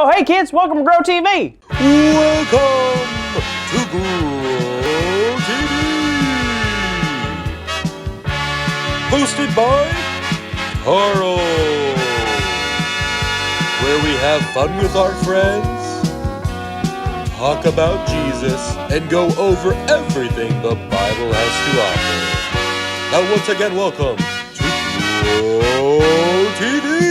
Oh, hey kids, welcome to Grow TV. Welcome to Grow TV. Hosted by Carl. Where we have fun with our friends, talk about Jesus, and go over everything the Bible has to offer. Now once again, welcome to Grow TV.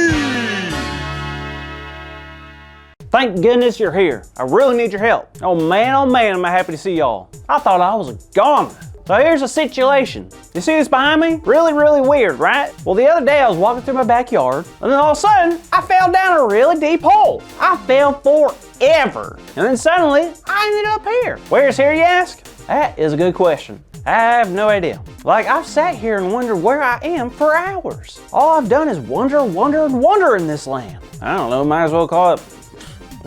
Thank goodness you're here. I really need your help. Oh man, am I happy to see y'all. I thought I was a goner. So here's the situation. You see this behind me? Really weird, right? Well, the other day I was walking through my backyard, and then all of a sudden, I fell down a really deep hole. I fell forever. And then suddenly, I ended up here. Where's here, you ask? That is a good question. I have no idea. Like, I've sat here and wondered where I am for hours. All I've done is wonder in this land. I don't know, might as well call it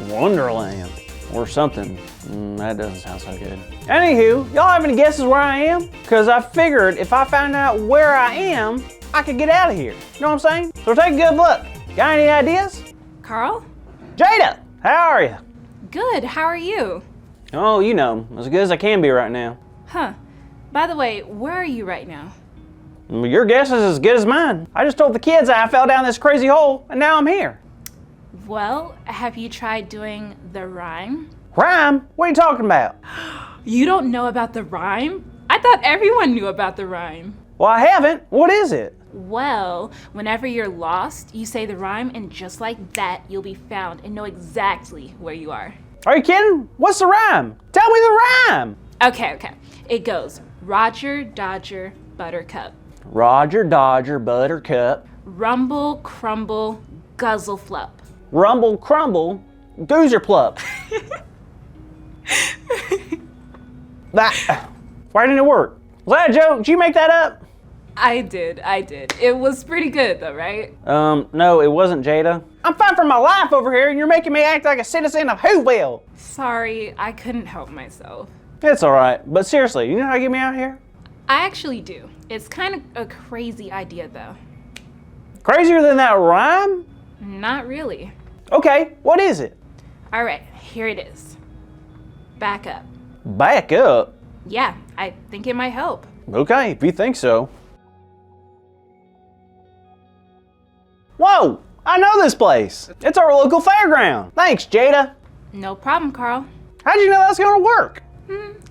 Wonderland or something. That doesn't sound so good. Anywho, y'all have any guesses where I am? Because I figured if I found out where I am, I could get out of here. You know what I'm saying? So take a good look. Got any ideas? Carl? Jada, how are you? Good, how are you? Oh, you know, as good as I can be right now. Huh. By the way, where are you right now? Your guess is as good as mine. I just told the kids that I fell down this crazy hole, and now I'm here. Well, have you tried doing the rhyme? Rhyme? What are you talking about? You don't know about the rhyme? I thought everyone knew about the rhyme. Well, I haven't. What is it? Well, whenever you're lost, you say the rhyme, and just like that, you'll be found and know exactly where you are. Are you kidding? What's the rhyme? Tell me the rhyme. Okay. It goes, Roger, Dodger, Buttercup. Roger, Dodger, Buttercup. Rumble, crumble, guzzle, flup. Rumble, crumble, doozer plup. Why didn't it work? Was that a joke? Did you make that up? I did. It was pretty good though, right? No, it wasn't, Jada. I'm fighting for my life over here and you're making me act like a citizen of Whoville. Sorry, I couldn't help myself. It's all right, but seriously, you know how to get me out of here? I actually do. It's kind of a crazy idea though. Crazier than that rhyme? Not really. Okay, what is it? All right, here it is. Back up. Back up? Yeah, I think it might help. Okay, if you think so. Whoa, I know this place. It's our local fairground. Thanks, Jada. No problem, Carl. How'd you know that's gonna work?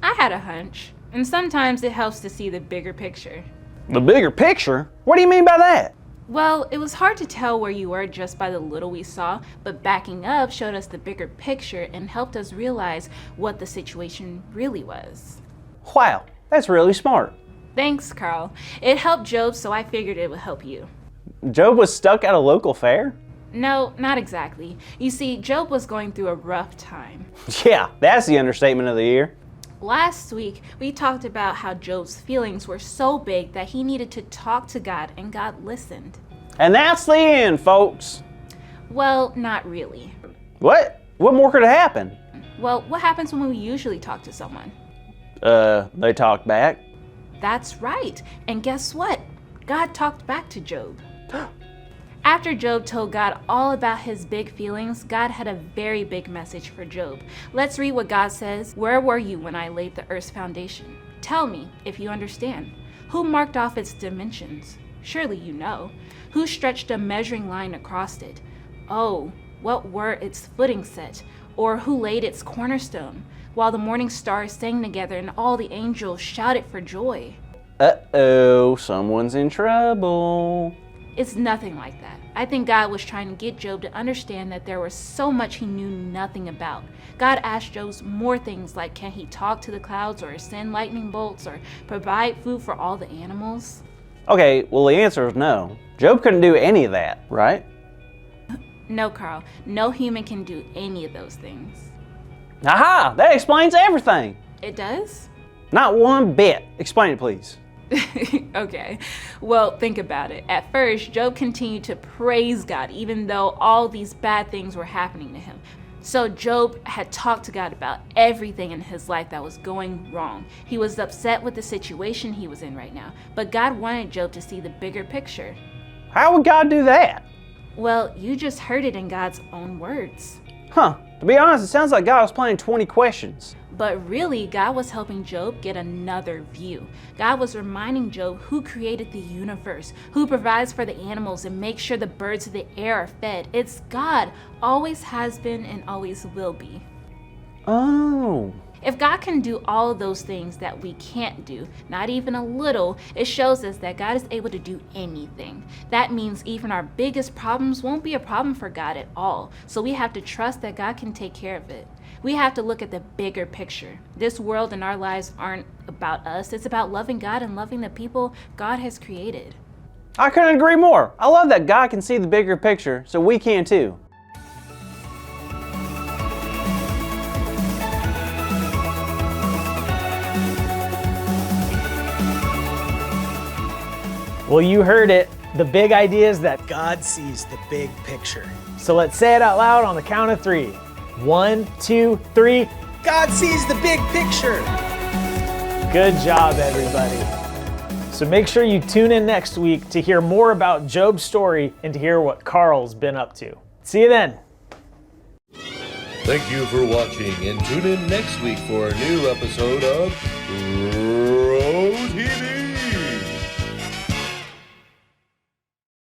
I had a hunch. And sometimes it helps to see the bigger picture. The bigger picture? What do you mean by that? Well, it was hard to tell where you were just by the little we saw, but backing up showed us the bigger picture and helped us realize what the situation really was. Wow, that's really smart. Thanks, Carl. It helped Job, so I figured it would help you. Job was stuck at a local fair? No, not exactly. You see, Job was going through a rough time. Yeah, that's the understatement of the year. Last week, we talked about how Job's feelings were so big that he needed to talk to God, and God listened. And that's the end, folks. Well, not really. What? What more could have happened? Well, what happens when we usually talk to someone? They talked back. That's right. And guess what? God talked back to Job. After Job told God all about his big feelings, God had a very big message for Job. Let's read what God says. Where were you when I laid the earth's foundation? Tell me if you understand. Who marked off its dimensions? Surely you know. Who stretched a measuring line across it? Oh, what were its footing set? Or who laid its cornerstone? While the morning stars sang together and all the angels shouted for joy. Uh-oh, someone's in trouble. It's nothing like that. I think God was trying to get Job to understand that there was so much he knew nothing about. God asked Job more things like, can he talk to the clouds or send lightning bolts or provide food for all the animals? Okay, well the answer is no. Job couldn't do any of that, right? No, Carl. No human can do any of those things. Aha! That explains everything. It does? Not one bit. Explain it, please. Okay, well, think about it. At first, Job continued to praise God even though all these bad things were happening to him. So Job had talked to God about everything in his life that was going wrong. He was upset with the situation he was in right now, but God wanted Job to see the bigger picture. How would God do that? Well, you just heard it in God's own words. Huh, to be honest, it sounds like God was playing 20 questions. But really, God was helping Job get another view. God was reminding Job who created the universe, who provides for the animals and makes sure the birds of the air are fed. It's God, always has been and always will be. Oh. If God can do all of those things that we can't do, not even a little, it shows us that God is able to do anything. That means even our biggest problems won't be a problem for God at all. So we have to trust that God can take care of it. We have to look at the bigger picture. This world and our lives aren't about us. It's about loving God and loving the people God has created. I couldn't agree more. I love that God can see the bigger picture, so we can too. Well, you heard it. The big idea is that God sees the big picture. So let's say it out loud on the count of 3. 1, 2, 3. God sees the big picture. Good job, everybody. So make sure you tune in next week to hear more about Job's story and to hear what Carl's been up to. See you then. Thank you for watching, and tune in next week for a new episode of GrowTV.